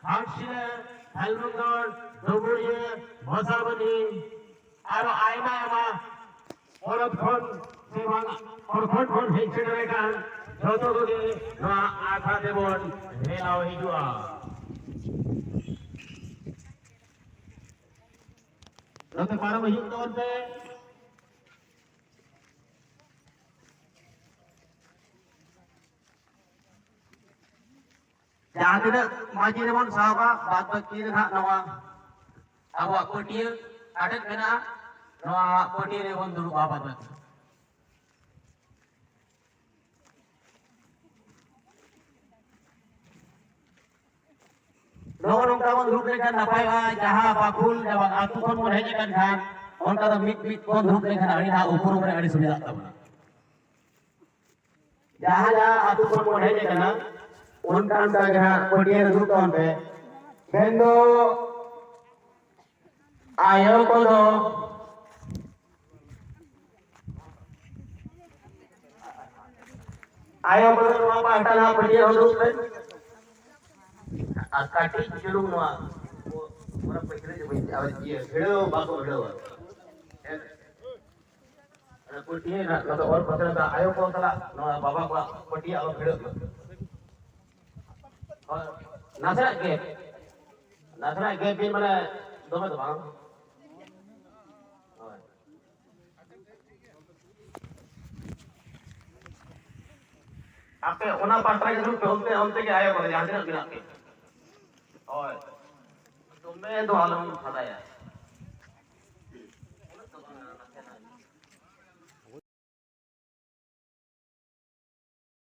ঘাটশিলা হেলমন্ডর ধুবুড়িয়া মশাবনী আরো আয়মা আয়মা পরক্ষণ এবং পরক্ষণ হেই সেটারেখান যত করে নয়া আশা দেবন রেলাও হিজুয়া Nanti para mahiyong doon pe. Jangan tidak maju dengan sahabat, bapak kiri nak nawa. Awak kotir, ada kena nawa kotir yang dulu bapak tu. Nong kawan grup lekan napai jaha bakul jawa atu kon mon heje kan kan on kada mit kon grup lekan ari na upur upur ari subida tabna jaha atu kon mon heje kana on kan da jaha kodier grup kon pe bendo ayo kodo apa antara kodier grup pe Akati jalung noa, orang pikir je begini awal dia, hero baku hero. Anak putih nak kata orang pasal dah ayo kau salah, noa bapa kau putih awal hero. Nasra gap ni mana dua tu bang. Apa? Ona pasal itu onte ke ayo kau jangan tidak bilang ke. और तुम्हें तो आलम फटाया